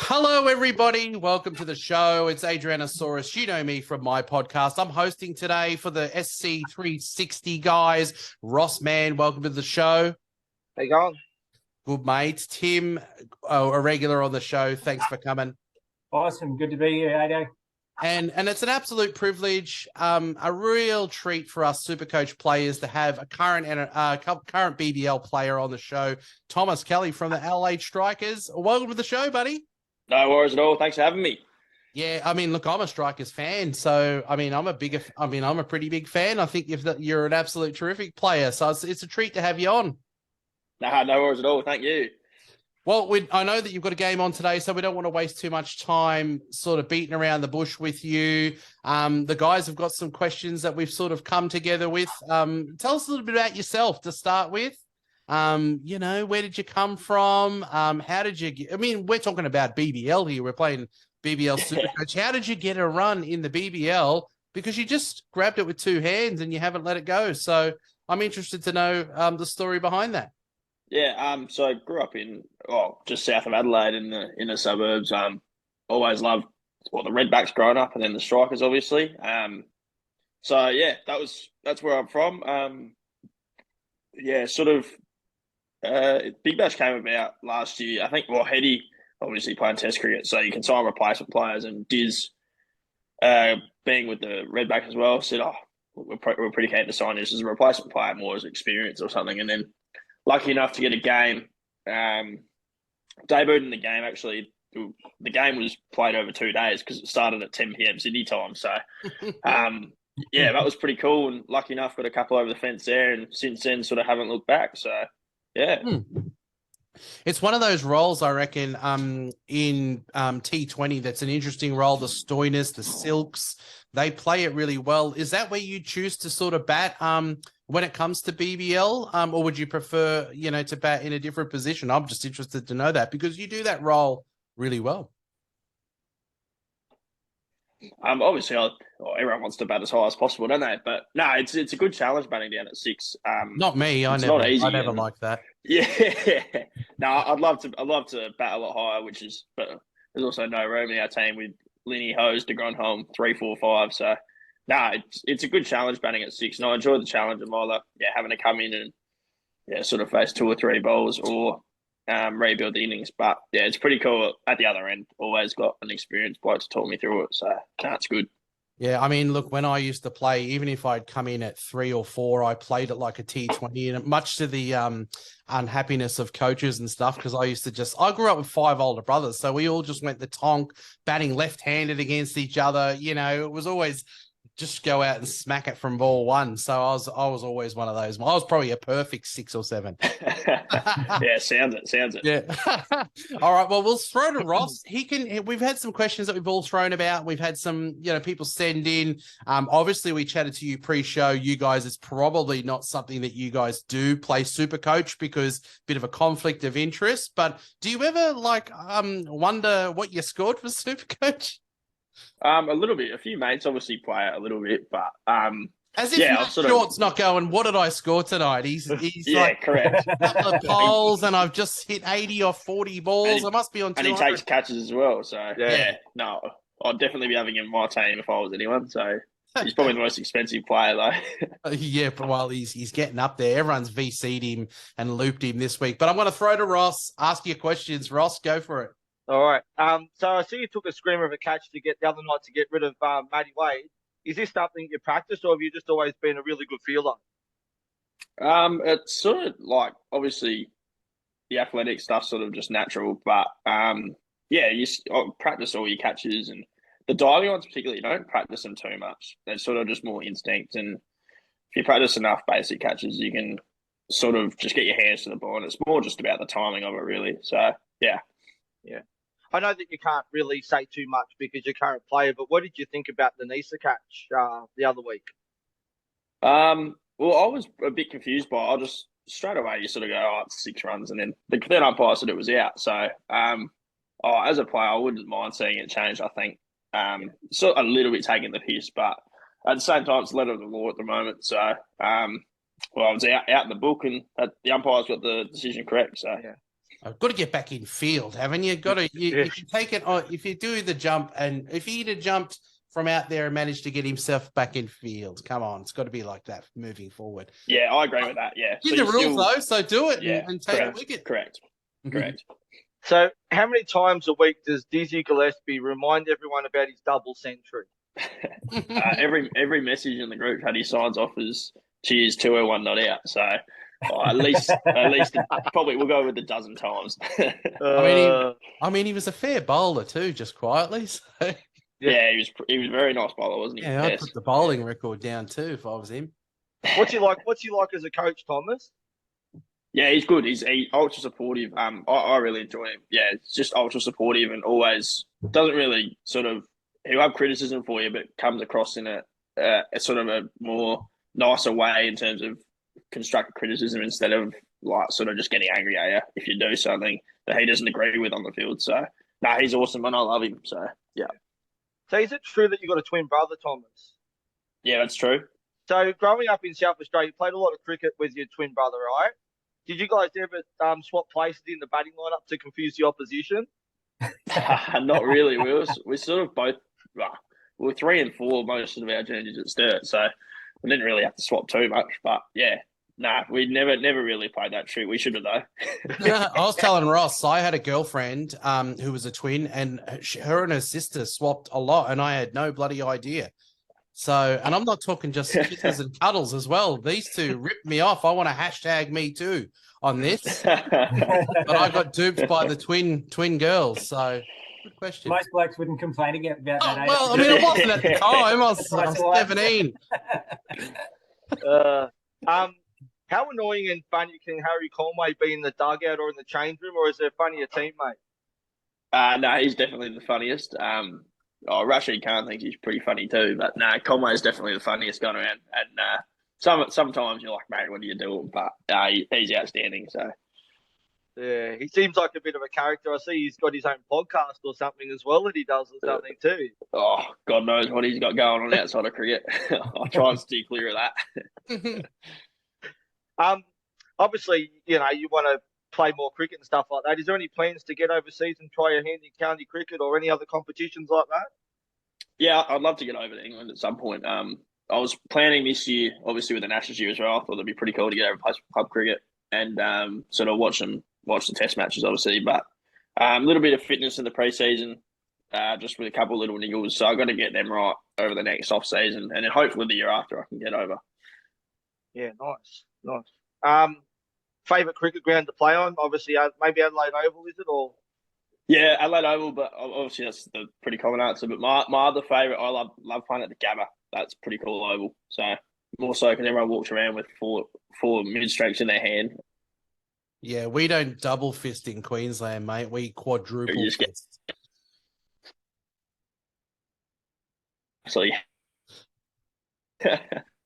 Hello, everybody. Welcome to the show. It's Adrianosaurus. You know me from my podcast. I'm hosting today for the SC360 guys. Ross, man, welcome to the show. How you going? Good, mate. Tim, a regular on the show. Thanks for coming. Awesome. Good to be here, Ado. And it's an absolute privilege, a real treat for us Supercoach players to have a current BBL player on the show, Tom Kelly from the Adelaide Strikers. Welcome to the show, buddy. No worries at all. Thanks for having me. Yeah, I mean, look, I'm a Strikers fan, so I'm a pretty big fan. I think you're an absolute terrific player, so it's a treat to have you on. No worries at all. Thank you. Well, I know that you've got a game on today, so we don't want to waste too much time sort of beating around the bush with you. The guys have got some questions that we've sort of come together with. Tell us a little bit about yourself to start with. Where did you come from? How did you get, we're talking about BBL here. We're playing BBL Supercoach. How did you get a run in the BBL? Because you just grabbed it with two hands and you haven't let it go. So I'm interested to know the story behind that. Yeah, so I grew up just south of Adelaide in the inner suburbs. Always loved the Redbacks growing up, and then the Strikers, obviously. So yeah, that's where I'm from. Big Bash came about last year. I think. Well, Heady obviously playing Test cricket, so you can sign replacement players, and Diz, being with the Redbacks as well, said, "Oh, we're pretty keen to sign this as a replacement player, more as experience or something." And then, lucky enough to get a game, debuted in the game. Actually, the game was played over 2 days because it started at 10 p.m. Sydney time. So, that was pretty cool. And lucky enough, got a couple over the fence there. And since then, sort of haven't looked back. So, yeah. It's one of those roles, I reckon, in T20 that's an interesting role. The Stoiners, the Silks, they play it really well. Is that where you choose to sort of bat when it comes to BBL, or would you prefer, to bat in a different position? I'm just interested to know that because you do that role really well. Obviously, everyone wants to bat as high as possible, don't they? But no, it's a good challenge batting down at 6. Not me. I never like that. Yeah, no, I'd love to bat a lot higher, but there's also no room in our team with Linny, Host, DeGronholm, 3, 4, 5. So no, it's a good challenge batting at 6, and I enjoy the challenge of either having to come in and sort of face 2 or 3 bowls or rebuild the innings. But yeah, it's pretty cool at the other end. Always got an experienced bloke to talk me through it, so that's good. Yeah, look, when I used to play, even if I'd come in at 3 or 4, I played it like a T20, and much to the unhappiness of coaches and stuff, because I grew up with 5 older brothers, so we all just went the tonk, batting left-handed against each other. It was always just go out and smack it from ball 1. So I was always one of those. I was probably a perfect 6 or 7. Yeah, sounds it. Yeah. All right. Well, we'll throw to Ross. We've had some questions that we've all thrown about. We've had some, people send in. Obviously we chatted to you pre-show. You guys, it's probably not something that you guys do play Supercoach because bit of a conflict of interest. But do you ever wonder what you scored for Supercoach? A little bit. A few mates obviously play it a little bit, but as if Matt Short's not going, what did I score tonight? He's correct. A couple of poles and I've just hit 80 or 40 balls. I must be on 200. And he takes catches as well. So no, I'd definitely be having him in my team if I was anyone. So he's probably the most expensive player though. Yeah, but while he's getting up there, everyone's VC'd him and looped him this week. But I'm going to throw to Ross, ask you questions. Ross, go for it. All right. So I see you took a screamer of a catch the other night to get rid of Matty Wade. Is this something you practiced, or have you just always been a really good fielder? It's sort of like obviously the athletic stuff, sort of just natural, but you practice all your catches, and the diving ones particularly, you don't practice them too much. They're sort of just more instinct, and if you practice enough basic catches, you can sort of just get your hands to the ball, and it's more just about the timing of it, really. So yeah. I know that you can't really say too much because you're current player, but what did you think about the Nisa catch the other week? Well, I was a bit confused by it. I just straight away you sort of go, oh, it's 6 runs, and then the third umpire said it was out. So, as a player, I wouldn't mind seeing it change. I think sort of a little bit taking the piss, but at the same time, it's letter of the law at the moment. So, I was out in the book, and the umpires got the decision correct. So, yeah. I've got to get back in field, haven't you? Got to you can take it on if you do the jump, and if he'd have jumped from out there and managed to get himself back in field, come on, it's got to be like that moving forward. Yeah, I agree with that. Yeah, In the rules though, so do it and take correct, a wicket. Correct. So, how many times a week does Dizzy Gillespie remind everyone about his double century? Every message in the group had he signs off as cheers 201 not out. So at least probably we'll go with a dozen times. I mean, he was a fair bowler too, just quietly. So. Yeah, he was a very nice bowler, wasn't he? Yeah, I'd put the bowling record down too if I was him. What's he like as a coach, Thomas? Yeah, he's good. He's ultra supportive. I really enjoy him. Yeah, it's just ultra supportive and always doesn't really sort of he'll have criticism for you, but comes across in a sort of a more nicer way in terms of constructive criticism instead of like sort of just getting angry at you if you do something that he doesn't agree with on the field. So he's awesome and I love him. So yeah. So is it true that you got a twin brother, Thomas? Yeah, that's true. So growing up in South Australia, you played a lot of cricket with your twin brother, right? Did you guys ever swap places in the batting lineup to confuse the opposition? Not really. We sort of both. We were 3 and 4 most of our juniors at Sturt, so we didn't really have to swap too much. But yeah, we never really played that trick. We should have though. I was telling Ross, I had a girlfriend who was a twin, and her and her sister swapped a lot, and I had no bloody idea. So, and I'm not talking just kisses and cuddles as well. These two ripped me off. I want to hashtag me too on this, but I got duped by the twin girls. So, good question. Most blokes wouldn't complain about that. Well, I mean, it wasn't at the time. I was 17. How annoying and funny can Harry Conway be in the dugout or in the change room, or is there a funnier teammate? No, he's definitely the funniest. Rashid Khan thinks he's pretty funny too, but Conway is definitely the funniest going around. And sometimes you're like, mate, what are you doing? But he's outstanding. So yeah, he seems like a bit of a character. I see he's got his own podcast or something as well that he does or something too. Oh, God knows what he's got going on outside of cricket. I'll try and steer clear of that. Obviously, you want to play more cricket and stuff like that. Is there any plans to get overseas and try your hand in county cricket or any other competitions like that? Yeah, I'd love to get over to England at some point. I was planning this year, obviously with the National year as well. I thought it'd be pretty cool to get over to play some club cricket and sort of watch the test matches, obviously. But a little bit of fitness in the pre-season, just with a couple of little niggles. So I've got to get them right over the next off season, and then hopefully the year after I can get over. Yeah, nice. Favourite cricket ground to play on? Obviously, maybe Adelaide Oval, is it? Or yeah, Adelaide Oval, but obviously that's the pretty common answer. But my other favourite, I love playing at the Gabba. That's pretty cool oval. So more so because everyone walks around with four mid-strokes in their hand. Yeah, we don't double fist in Queensland, mate. We quadruple fist. So yeah.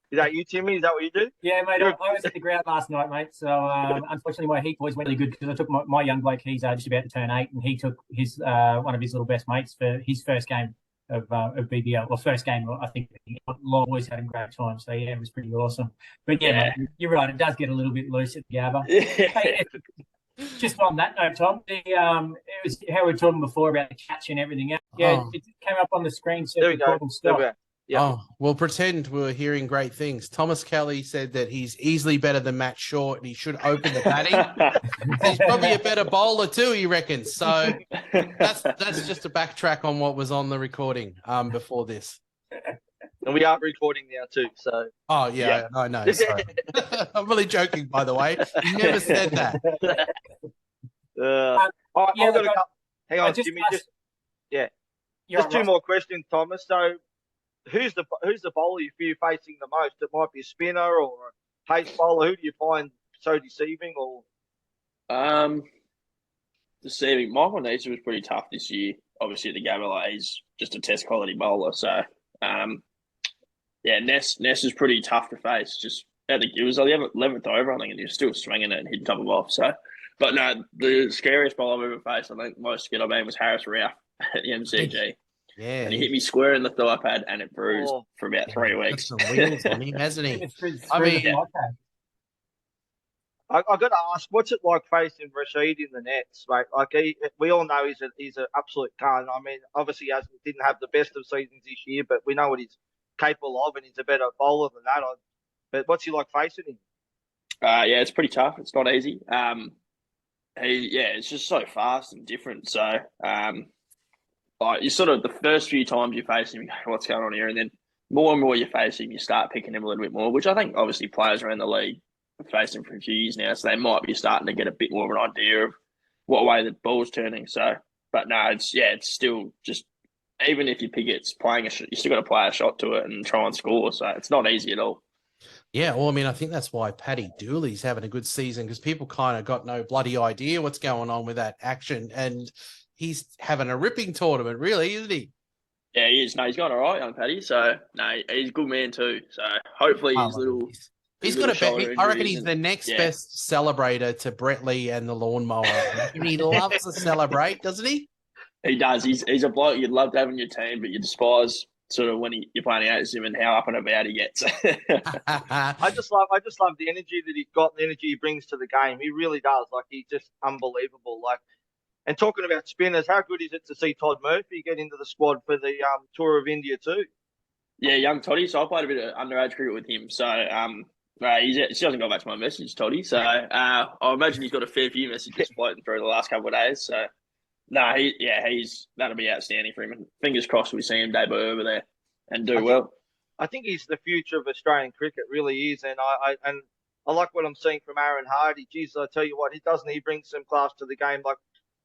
Is that you, Timmy? Is that what you do? Yeah, mate. I was at the ground last night, mate. So unfortunately, my heat boys went really good because I took my young bloke. He's just about to turn 8, and he took his one of his little best mates for his first game of BBL. Well, first game, I think. Always having a great time. So yeah, it was pretty awesome. But yeah, mate, you're right. It does get a little bit loose at the Gabba. Hey, just on that note, Tom, it was how we were talking before about the catch and everything else. Yeah, it came up on the screen. So there we go. Yeah. Oh, we'll pretend we're hearing great things. Thomas Kelly said that he's easily better than Matt Short and he should open the batting. He's probably a better bowler too, he reckons. So that's just a backtrack on what was on the recording before this. And we are recording now too, so. Oh, yeah. I know. Sorry. I'm really joking, by the way. He never said that. Hang on, Jimmy. Just two more questions, Thomas. So, who's the bowler you fear facing the most? It might be a spinner or a pace bowler. Who do you find so deceiving? Or deceiving. Michael Neeser was pretty tough this year. Obviously, the Gabba, he's just a test quality bowler. So, Ness is pretty tough to face. Just it was the 11th over, I think, and he was still swinging it and hitting top of off. So, but no, the scariest ball I've ever faced, I think, most skid I've been was Harris Ralph at the MCG. Yeah, and he hit me square in the thigh pad, and it bruised for about 3 weeks. Got some wheels on him, hasn't he? I mean, I got to ask, what's it like facing Rashid in the nets, mate? Like, we all know he's an absolute gun. I mean, obviously, he didn't have the best of seasons this year, but we know what he's capable of, and he's a better bowler than that. But what's he like facing him? Yeah, it's pretty tough. It's not easy. It's just so fast and different. So, like you sort of the first few times you face him, you go, what's going on here? And then more and more you face him, you start picking him a little bit more, which I think obviously players around the league have faced him for a few years now, so they might be starting to get a bit more of an idea of what way the ball's turning. So, but no, it's still just even if you pick it's playing you still got to play a shot to it and try and score. So it's not easy at all. Yeah, well, I mean, I think that's why Paddy Dooley's having a good season because people kind of got no bloody idea what's going on with that action, and he's having a ripping tournament, really, isn't he? Yeah, he is. No, he's gone all right, young Paddy. So, no, he's a good man too. So, hopefully He's got a bet. I reckon he's the next best celebrator to Brett Lee and the lawnmower. He loves to celebrate, doesn't he? He does. He's a bloke you'd love to have in your team, but you despise sort of when you're playing against him and how up and about he gets. I just love the energy that he's got, the energy he brings to the game. He really does. Like, he's just unbelievable. Like, and talking about spinners, how good is it to see Todd Murphy get into the squad for the Tour of India too? Yeah, young Toddy. So I played a bit of underage cricket with him. So he hasn't got back to my message, Toddy. So I imagine he's got a fair few messages floating through the last couple of days. So that'll be outstanding for him. And fingers crossed we see him debut over there and do well. I think he's the future of Australian cricket, really is. And I like what I'm seeing from Aaron Hardy. Geez, I tell you what, he brings some class to the game. Like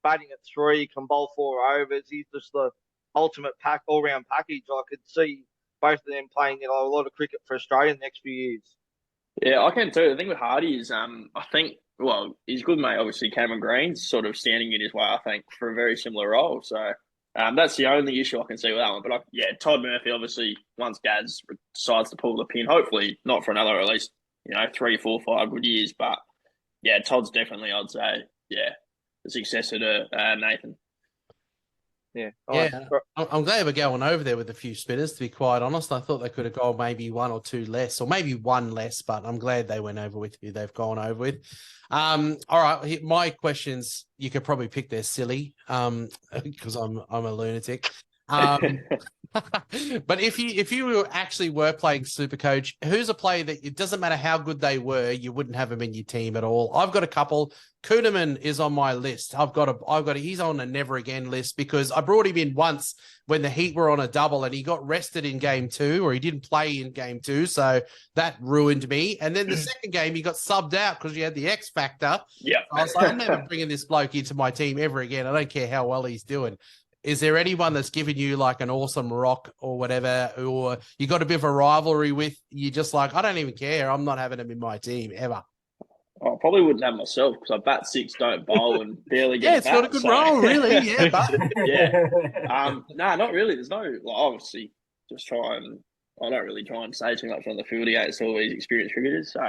batting at 3, can bowl 4 overs. He's just the ultimate all-round package. I could see both of them playing a lot of cricket for Australia in the next few years. Yeah, I can too. The thing with Hardy is, he's good mate. Obviously, Cameron Green's sort of standing in his way, I think, for a very similar role. So that's the only issue I can see with that one. But Todd Murphy, obviously, once Gads decides to pull the pin, hopefully not for another at least 3, 4, 5 good years. But yeah, Todd's definitely, I'd say, the successor to Nathan. Yeah. I'm glad we're going over there with a few spinners, to be quite honest. I thought they could have gone maybe 1 or 2 less, or maybe 1 less, but I'm glad they went over with who they've gone over with. All right, my questions, you could probably pick they're silly, because I'm a lunatic. But if you actually were playing Supercoach, who's a player that it doesn't matter how good they were, you wouldn't have him in your team at all? I've got a couple. Kuhnemann is on my list. He's on a never again list because I brought him in once when the Heat were on a double and he got rested in game 2, or he didn't play in game 2. So that ruined me. And then the second game, he got subbed out because he had the X factor. Yeah. I was like, I'm never bringing this bloke into my team ever again. I don't care how well he's doing. Is there anyone that's given you like an awesome rock or whatever, or you got a bit of a rivalry with, you just like, I don't even care. I'm not having him in my team ever. I probably wouldn't have myself because I bat 6, don't bowl, and barely get it's got a good role, really. Yeah, but... No, not really. There's no, obviously, I don't really try and say too much on the field against all these experienced cricketers. So,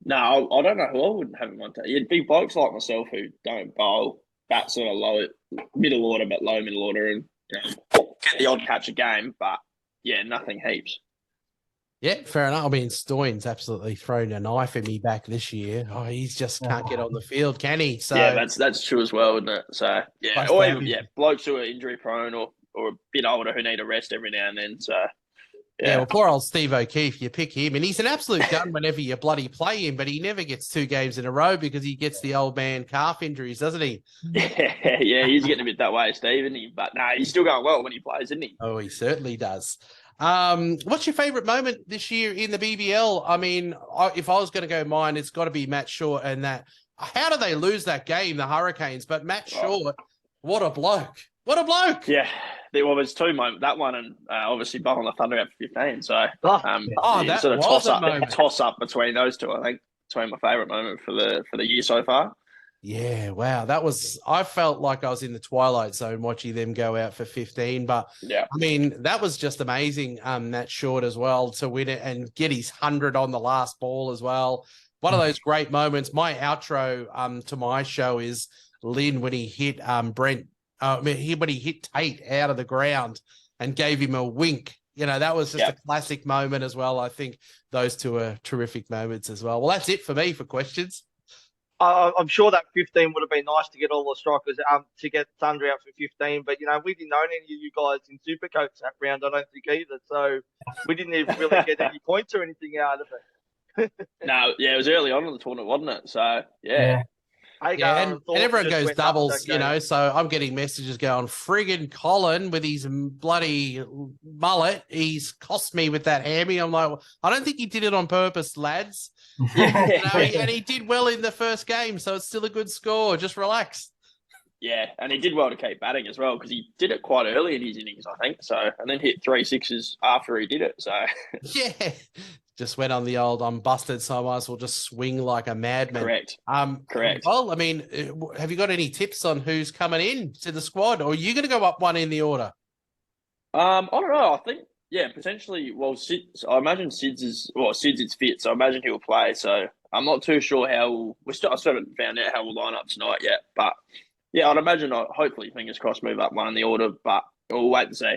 no, I don't know who I wouldn't have in my team. It'd be blokes like myself who don't bowl, bat sort of low middle order, but low middle order, and get the odd catch a game, but nothing heaps. Yeah, fair enough. I mean, Stoyan's absolutely thrown a knife at me back this year. Oh, he's just can't get on the field, can he? So that's true as well, isn't it? So or even blokes who are injury prone or a bit older who need a rest every now and then. So well, poor old Steve O'Keefe, you pick him, and he's an absolute gun whenever you bloody play him, but he never gets 2 games in a row because he gets the old man calf injuries, doesn't he? Yeah, he's getting a bit that way, Steve, isn't he? But no, he's still going well when he plays, isn't he? Oh, he certainly does. What's your favourite moment this year in the BBL? I mean, if I was going to go mine, it's got to be Matt Short and that. How did they lose that game, the Hurricanes? But Matt Short, what a bloke. What a bloke. Yeah. Well, there's 2 moments. That one and obviously bowling the Thunder out for 15. So that sort of toss up between those 2, I think. Between my favourite moment for the year so far. Yeah, wow. I felt like I was in the twilight zone watching them go out for 15. But I mean, that was just amazing, that Short as well, to win it and get his 100 on the last ball as well. One of those great moments. My outro to my show is Lynn when he hit when he hit Tate out of the ground and gave him a wink That was just a classic moment as well. I think those two are terrific moments as well. Well, that's it for me for questions. I'm sure that 15 would have been nice to get all the strikers to get Thunder out for 15, but we didn't own any of you guys in Supercoach that round, I don't think either. So we didn't even really get any points or anything out of it. No, it was early on in the tournament, wasn't it? So yeah. And everyone goes doubles, so I'm getting messages going, friggin' Colin with his bloody mullet, he's cost me with that hammy. I'm like, I don't think he did it on purpose, lads. And he did well in the first game, so it's still a good score. Just relax. Yeah, and he did well to keep batting as well because he did it quite early in his innings, I think. So, and then hit 3 6s after he did it. So, just went on the old I'm busted, so I might as well just swing like a madman. Correct. Correct. Well, I mean, have you got any tips on who's coming in to the squad, or are you going to go up one in the order? I don't know. I think potentially. Well, I imagine Sid's is fit, so I imagine he'll play. So I'm not too sure how I still haven't found out how we'll line up tonight yet. But yeah, I'd imagine hopefully, fingers crossed, move up one in the order. But we'll wait and see.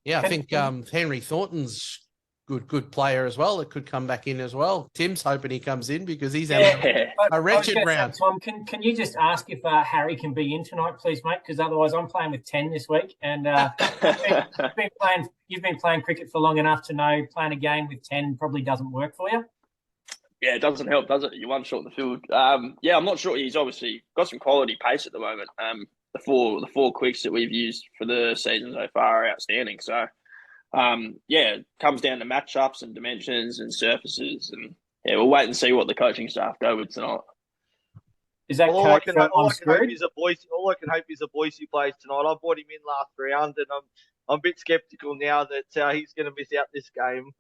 Yeah, I think Henry Thornton's good player as well. It could come back in as well. Tim's hoping he comes in because he's having a wretched round. Tom, can you just ask if Harry can be in tonight, please, mate? Because otherwise, I'm playing with 10 this week, and you've been playing cricket for long enough to know playing a game with 10 probably doesn't work for you. Yeah, it doesn't help, does it? You're one short in the field. I'm not sure. He's obviously got some quality pace at the moment. The four quicks that we've used for the season so far are outstanding. So. It comes down to matchups and dimensions and surfaces, and we'll wait and see what the coaching staff go with tonight. Is that all I can hope is a Boise plays tonight. I bought him in last round, and I'm a bit sceptical now that he's going to miss out this game.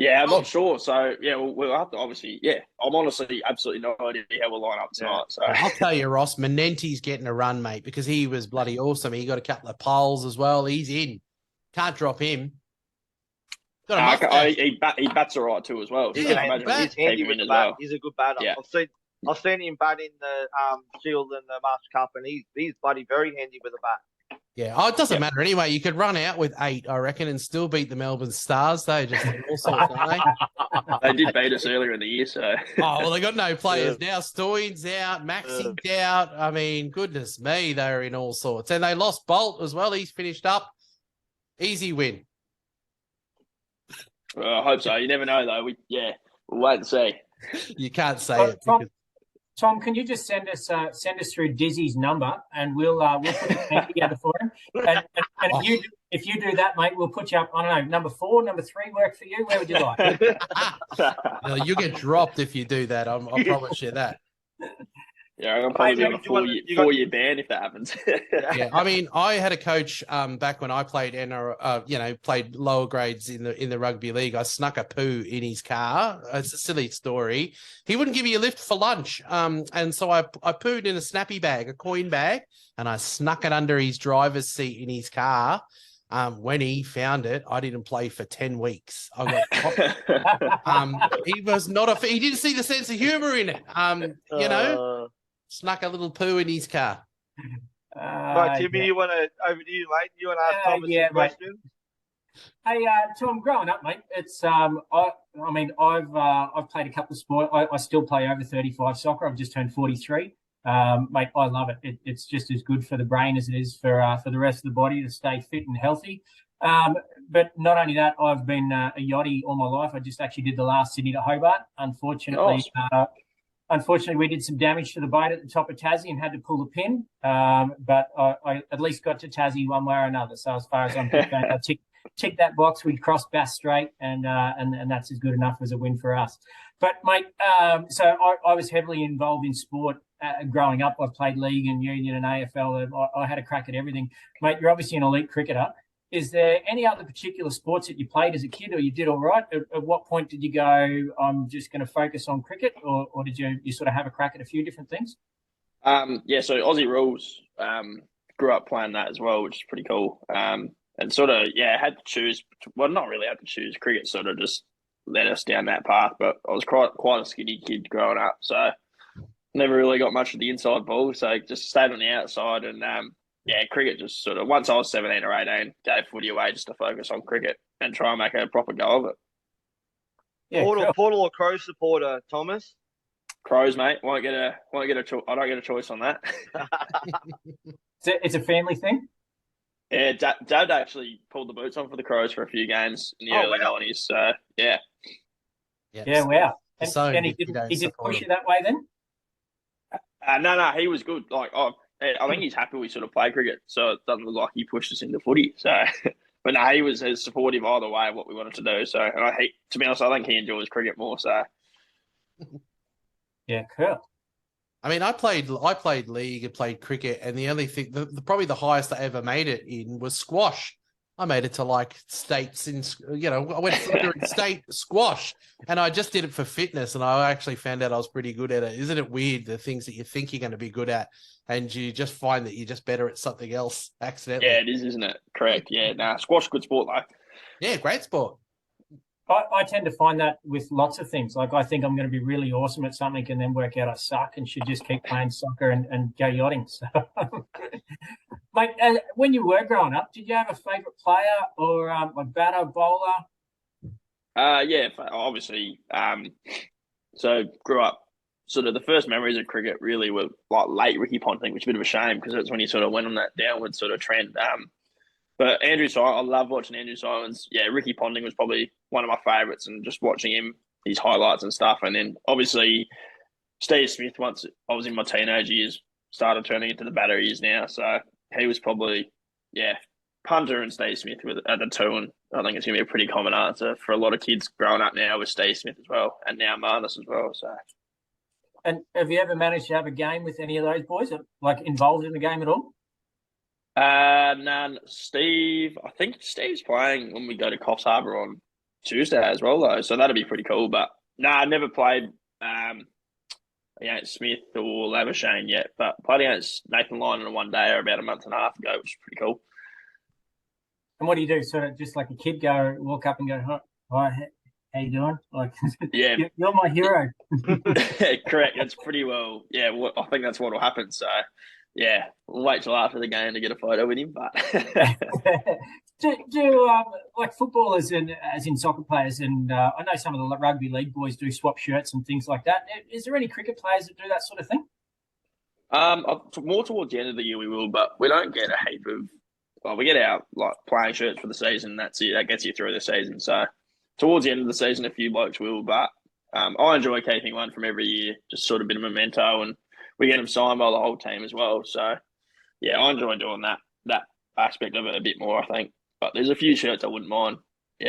I'm not sure. So we'll have to obviously. I'm honestly absolutely no idea how we'll line up tonight. So I'll tell you, Ross, Menenti's getting a run, mate, because he was bloody awesome. He got a couple of poles as well. He's in. Can't drop him. He bats all right too as well. He's handy with the bat. He's a good batter. Yeah. I've seen him bat in the Shield and the Master Cup, and he's bloody very handy with the bat. Yeah, it doesn't matter anyway. You could run out with 8, I reckon, and still beat the Melbourne Stars. They just all sorts, don't they? They did beat us earlier in the year, so. They got no players now. Stoyan's out, Maxi's out. I mean, goodness me, they're in all sorts, and they lost Bolt as well. He's finished up. Easy win. I hope so. You never know, though. We'll wait and see. You can't say it. Tom, can you just send us through Dizzy's number, and we'll put a team together for him. And if you do that, mate, we'll put you up. I don't know, number 4, number 3 work for you. Where would you like? No, you get dropped if you do that. I promise you that. Yeah, I'm probably be on a 4-year ban if that happens. I mean, I had a coach back when I played played lower grades in the rugby league. I snuck a poo in his car. It's a silly story. He wouldn't give me a lift for lunch, and so I pooed in a snappy bag, a coin bag, and I snuck it under his driver's seat in his car. When he found it, I didn't play for 10 weeks. I got he was not he didn't see the sense of humor in it. Snuck a little poo in his car. Right, Timmy, over to you, mate. You want to ask Thomas some questions? Hey, Tom, growing up, mate, it's I've played a couple of sports. I still play over 35 soccer. I've just turned 43. Mate, I love it. It's just as good for the brain as it is for the rest of the body to stay fit and healthy. But not only that, I've been a yachty all my life. I just actually did the last Sydney to Hobart. Unfortunately, we did some damage to the boat at the top of Tassie and had to pull the pin. But I at least got to Tassie one way or another. So as far as I'm concerned, I tick that box. We crossed Bass Strait, and that's as good enough as a win for us. But mate, so I was heavily involved in sport growing up. I played league and union and AFL. I had a crack at everything. Mate, you're obviously an elite cricketer. Is there any other particular sports that you played as a kid, or you did all right? At what point did you go, I'm just going to focus on cricket, or did you sort of have a crack at a few different things? So Aussie Rules, grew up playing that as well, which is pretty cool. And sort of, had to choose. Well, not really had to choose. Cricket sort of just led us down that path, but I was quite a skinny kid growing up, so never really got much of the inside ball, so just stayed on the outside and yeah, cricket just sort of, once I was 17 or 18, gave footy away just to focus on cricket and try and make a proper go of it. Yeah, Portal, cool. Portal or Crow supporter, Thomas? Crows, mate. I don't get a choice on that. It's a family thing. Yeah, Dad actually pulled the boots on for the Crows for a few games in the early 90s. So, yeah. Yeah, wow. And he don't did support push him. you that way then? No, he was good. Like, I think he's happy we sort of play cricket, so it doesn't look like he pushed us into footy. So, but no, he was as supportive either way of what we wanted to do. So, and to be honest, I think he enjoys cricket more. So, Yeah, cool. I mean, I played league and played cricket, and the only thing, probably the highest I ever made it in was squash. I made it to like states I went further in state squash, and I just did it for fitness, and I actually found out I was pretty good at it. Isn't it weird, the things that you think you're going to be good at, and you just find that you're just better at something else accidentally? yeah, it is, isn't it? Correct. Yeah, squash, good sport though. Yeah, great sport. I tend to find that with lots of things. Like I think I'm going to be really awesome at something and then work out I suck and should just keep playing soccer and go yachting. So, mate, when you were growing up, did you have a favourite player or like batter, bowler? Yeah, obviously. So grew up. Sort of the first memories of cricket really were like late Ricky Ponting, which is a bit of a shame because that's when he sort of went on that downward sort of trend. But Andrew Simons, I love watching Andrew Simons. Yeah, Ricky Ponting was probably one of my favourites, and just watching him, his highlights and stuff. And then obviously Steve Smith, once I was in my teenage years, started turning into the batter he is now. So he was probably, Punter and Steve Smith at the two. And I think it's going to be a pretty common answer for a lot of kids growing up now with Steve Smith as well, and now Marnus as well. So. And have you ever managed to have a game with any of those boys, like involved in the game at all? None. Steve, I think Steve's playing when we go to Coffs Harbour on Tuesday as well, though. So that'll be pretty cool. But I never played against Smith or Labuschagne yet. But played against Nathan Lyon on one day or about a month and a half ago, which is pretty cool. And what do you do? Sort of just like a kid walk up and go, hi, how you doing? Like, yeah, you're my hero. Correct. That's pretty well. Yeah, I think that's what will happen. So. Yeah, we'll wait till after the game to get a photo with him. But do like footballers and as in soccer players, and I know some of the rugby league boys do swap shirts and things like that. Is there any cricket players that do that sort of thing? More towards the end of the year we will, but we don't get a heap of. Well, we get our like playing shirts for the season. That's it. That gets you through the season. So towards the end of the season, a few blokes will, but I enjoy keeping one from every year, just sort of a bit of memento and. We get them signed by the whole team as well. So, yeah, I enjoy doing that aspect of it a bit more, I think. But there's a few shirts I wouldn't mind,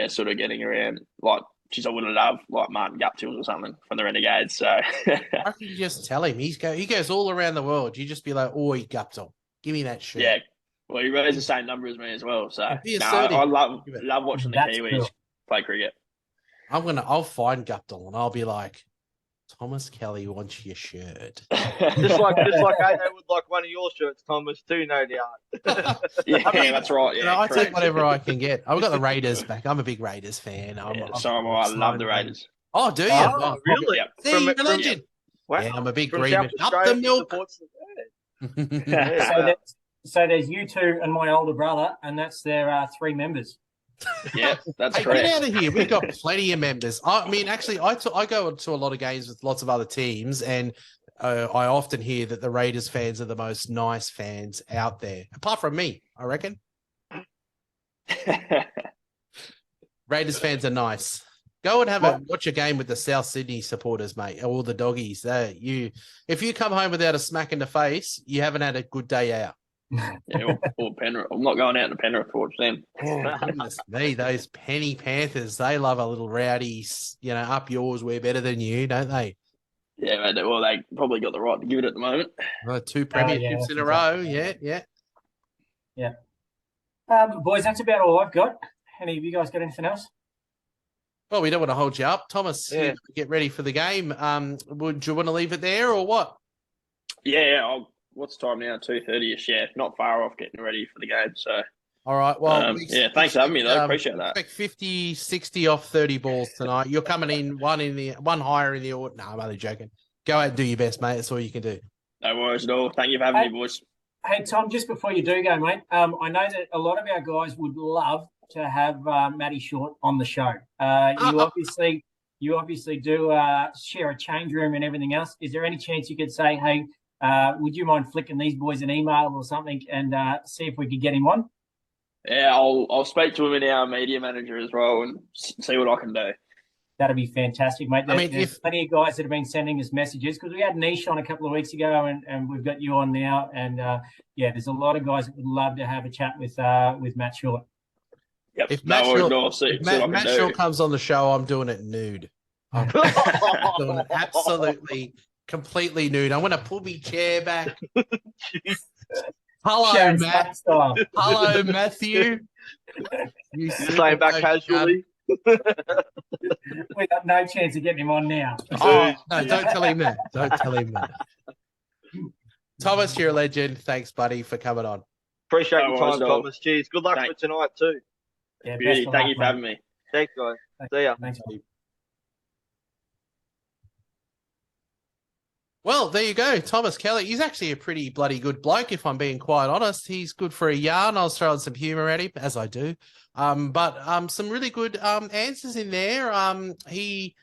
sort of getting around. Like, I wouldn't love like Martin Guptill or something from the Renegades. So, I can just tell him he goes all around the world. You just be like, "Oi, Guptill, give me that shirt." Yeah, well, he wears the same number as me as well. So, I love watching the Kiwis play cricket. I'll find Guptill and I'll be like. Thomas Kelly wants your shirt. just like Addo would like one of your shirts, Thomas, too, no doubt. That's right. Yeah, I take whatever I can get. I've got the Raiders back. I'm a big Raiders fan. I love the Raiders. Oh, do you? Oh, really? Yeah. See, you're a legend. Wow. Yeah, I'm a big Greenman. Up the milk. So there's you two and my older brother, and that's their three members. Yeah, that's correct. Get out of here. We've got plenty of members. I mean, actually, I go to a lot of games with lots of other teams, and I often hear that the Raiders fans are the most nice fans out there, apart from me, I reckon. Raiders fans are nice. Go and watch a game with the South Sydney supporters, mate, all the doggies. If you come home without a smack in the face, you haven't had a good day out. Yeah, or Penrith. I'm not going out to Penrith to watch them. Oh, goodness me, those Penny Panthers, they love a little rowdy, up yours, we're better than you, don't they? Yeah, mate, well, they probably got the right to give it at the moment. 2 premierships in a row, yeah. Boys, that's about all I've got. Any of you guys got anything else? Well, we don't want to hold you up. Thomas, get ready for the game. Would you want to leave it there or what? Yeah, what's the time now? 2:30ish. Yeah, not far off getting ready for the game. So, all right. Well, thanks for having me though. Appreciate that. Expect 50, 60 off 30 balls tonight. You're coming in one higher in the order. No, I'm only joking. Go out and do your best, mate. That's all you can do. No worries at all. Thank you for having me, boys. Hey, Tom, just before you do go, mate, I know that a lot of our guys would love to have Matty Short on the show. You obviously do share a change room and everything else. Is there any chance you could say, hey, would you mind flicking these boys an email or something and see if we could get him on? Yeah, I'll speak to him and our media manager as well and see what I can do. That'd be fantastic, mate. I mean, there's plenty of guys that have been sending us messages because we had Niche on a couple of weeks ago and we've got you on now. And there's a lot of guys that would love to have a chat with Matt Short. Yep. If Matt Short comes on the show, I'm doing it nude. I'm doing it absolutely, completely nude. I'm going to pull my chair back. Hello, Matt. Hello, Matthew. You saying back casually? We got no chance of getting him on now. Oh, no, don't tell him that. Don't tell him that. Thomas, you're a legend. Thanks, buddy, for coming on. Appreciate your time, Thomas. Cheers. Good luck for tonight, too. Yeah, thank you for having me. Thanks, guys. See ya. Thanks, buddy. Well, there you go. Thomas Kelly. He's actually a pretty bloody good bloke, if I'm being quite honest. He's good for a yarn. I was throwing some humour at him, as I do. But some really good answers in there. He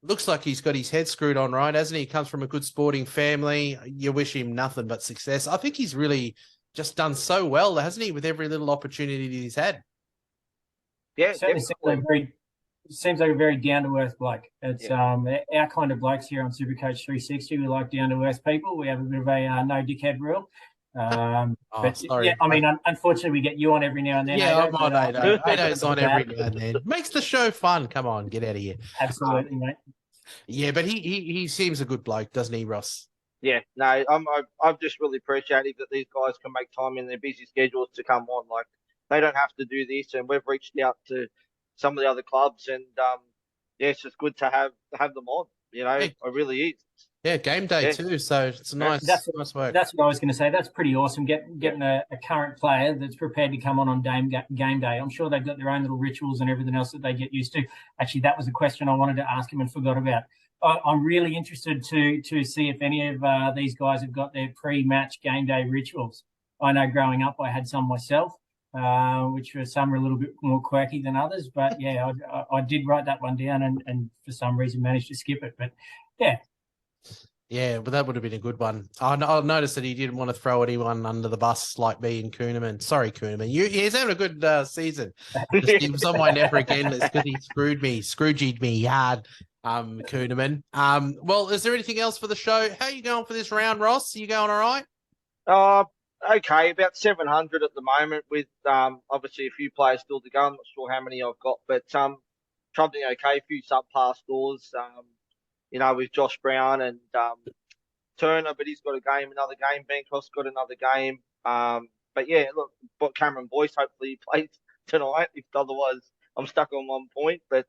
looks like he's got his head screwed on right, hasn't he? He comes from a good sporting family. You wish him nothing but success. I think he's really just done so well, hasn't he, with every little opportunity that he's had? Yeah, seems like a very down-to-earth bloke. It's our kind of blokes here on Supercoach360. We like down-to-earth people. We have a bit of a no dickhead rule. Sorry. Yeah, I mean, unfortunately, we get you on every now and then. Yeah, I'm on Addo. Addo's on every now and then. Makes the show fun. Come on, get out of here. Absolutely, mate. Yeah, but he seems a good bloke, doesn't he, Ross? Yeah, no, I'm just really appreciative that these guys can make time in their busy schedules to come on. Like, they don't have to do this, and we've reached out to some of the other clubs, and it's just good to have them on. You know, it really is. Yeah, game day too. So it's nice work. That's what I was going to say. That's pretty awesome. Getting a current player that's prepared to come on game day. I'm sure they've got their own little rituals and everything else that they get used to. Actually, that was a question I wanted to ask him and forgot about. I'm really interested to see if any of these guys have got their pre-match game day rituals. I know growing up I had some myself, which were some are a little bit more quirky than others. But yeah, I did write that one down and for some reason managed to skip it. But yeah. Yeah, but that would have been a good one. I noticed that he didn't want to throw anyone under the bus like me and Kuhneman. Sorry, Kuhneman. He's having a good season. He was on my never again list because he scrooged me hard, Kuhneman. Well, is there anything else for the show? How are you going for this round, Ross? Are you going all right? Okay, about 700 at the moment with obviously a few players still to go. I'm not sure how many I've got, but something okay, a few subpar scores. With Josh Brown and Turner, but he's got another game. Bancroft's got another game. But yeah, look, Cameron Boyce, hopefully he plays tonight. If otherwise, I'm stuck on 1 point. But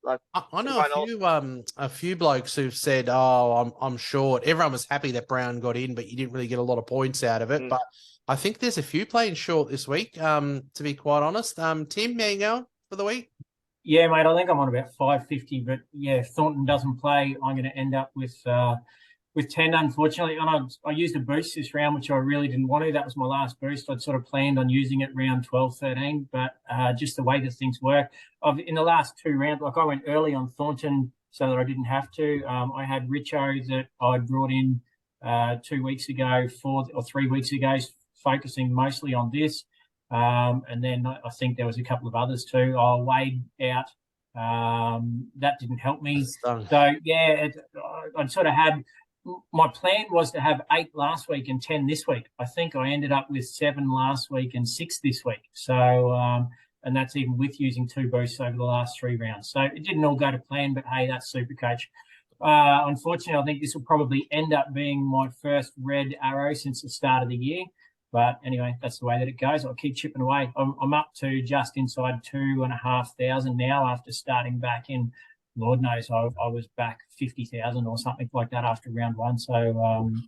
like I know a few blokes who've said, "Oh, I'm short." Everyone was happy that Brown got in, but you didn't really get a lot of points out of it. But I think there's a few playing short this week. To be quite honest, Tim, how you going for the week? Yeah, mate, I think I'm on about 550, but yeah, if Thornton doesn't play, I'm going to end up with 10, unfortunately. And I used a boost this round, which I really didn't want to. That was my last boost. I'd sort of planned on using it round 12, 13, but just the way that things work. In the last 2 rounds, like I went early on Thornton so that I didn't have to. I had Richo that I'd brought in 2 weeks ago, 4 or 3 weeks ago, focusing mostly on this. And then I think there was a couple of others too. Wade out. That didn't help me. So yeah, I'd sort of had. My plan was to have 8 last week and 10 this week. I think I ended up with 7 last week and 6 this week. So and that's even with using 2 boosts over the last 3 rounds. So it didn't all go to plan, but hey, that's Supercoach. Unfortunately, I think this will probably end up being my first red arrow since the start of the year. But anyway, that's the way that it goes. I'll keep chipping away. I'm up to just inside 2,500 now after starting back in, Lord knows, I was back 50,000 or something like that after round 1. So,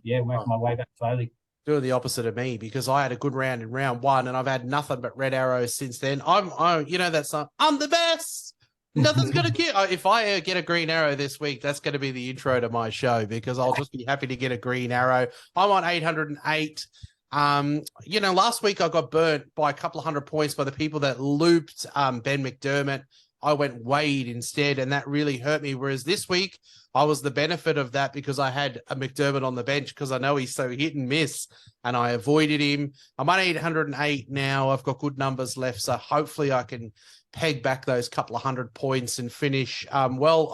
working my way back slowly. Doing the opposite of me because I had a good round in round 1 and I've had nothing but red arrows since then. I'm that song, I'm the best. Nothing's going to get. If I get a green arrow this week, that's going to be the intro to my show because I'll just be happy to get a green arrow. I'm on 808. Last week I got burnt by a couple of 100 points by the people that looped Ben McDermott. I went Wade instead, and that really hurt me. Whereas this week, I was the benefit of that because I had a McDermott on the bench because I know he's so hit and miss, and I avoided him. I'm on 808 now. I've got good numbers left, so hopefully I can peg back those couple of 100 points and finish. I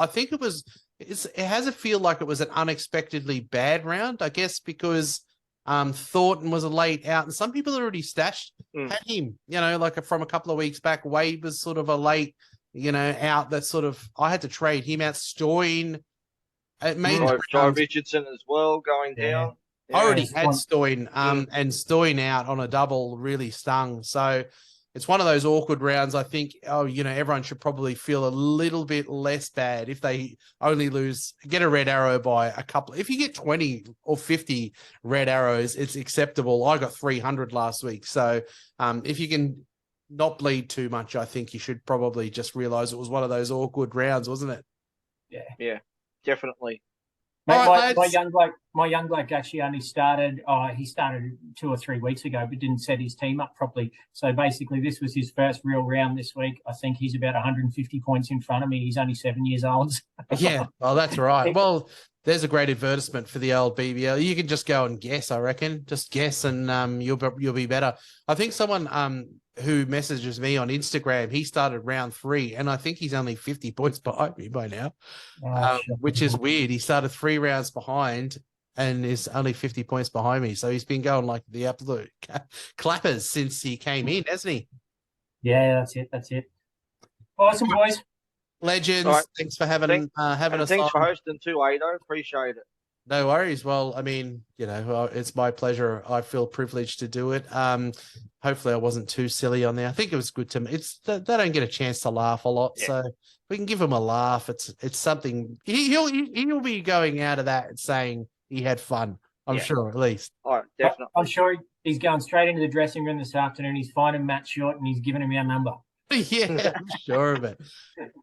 think it has a feel like it was an unexpectedly bad round, I guess, because Thornton was a late out, and some people already stashed had him, from a couple of weeks back. Wade was sort of a late out that sort of, I had to trade him out. Stoyne, it made Joe Richardson as well going down. I already had Stoyne, and Stoyne out on a double really stung. So it's one of those awkward rounds. I think, everyone should probably feel a little bit less bad if they only get a red arrow by a couple. If you get 20 or 50 red arrows, it's acceptable. I got 300 last week. So if you can not bleed too much, I think you should probably just realize it was one of those awkward rounds, wasn't it? Yeah, definitely. Mate, my young bloke actually only started. He started 2 or 3 weeks ago, but didn't set his team up properly. So basically, this was his first real round this week. I think he's about 150 points in front of me. He's only 7 years old. Yeah, that's right. Well, there's a great advertisement for the old BBL. You can just go and guess. I reckon, just guess, and you'll be better. I think someone who messages me on Instagram, he started round 3, and I think he's only 50 points behind me by now, which is weird. He started 3 rounds behind and is only 50 points behind me. So he's been going like the absolute clappers since he came in, hasn't he? Yeah, that's it. Awesome, boys. Legends. Right. Thanks for having us. Thanks for hosting too, Addo. Appreciate it. No worries. Well, I mean, it's my pleasure. I feel privileged to do it. Hopefully I wasn't too silly on there. I think it was good to me. They don't get a chance to laugh a lot. Yeah. So we can give him a laugh. It's something he'll be going out of that and saying he had fun. I'm sure, at least. All right, definitely. I'm sure he's going straight into the dressing room this afternoon. He's finding Matt Short and he's giving him our number. Yeah, I'm sure of it.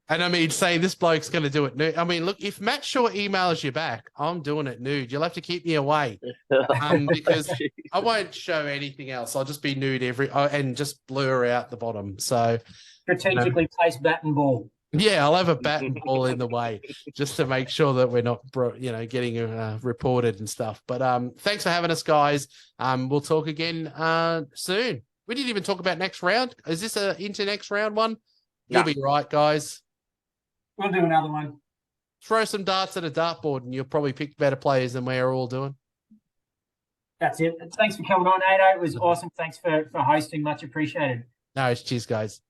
And I mean, saying this bloke's going to do it nude. I mean, look, if Matt Short emails you back, I'm doing it nude. You'll have to keep me away because I won't show anything else. I'll just be nude and just blur out the bottom. So strategically place bat and ball. Yeah, I'll have a bat and ball in the way just to make sure that we're not, getting reported and stuff. But thanks for having us, guys. We'll talk again soon. We didn't even talk about next round. Is this into next round one? You'll be right, guys. We'll do another one. Throw some darts at a dartboard and you'll probably pick better players than we're all doing. That's it. Thanks for coming on, Addo. It was awesome. Thanks for hosting. Much appreciated. No, cheers, guys.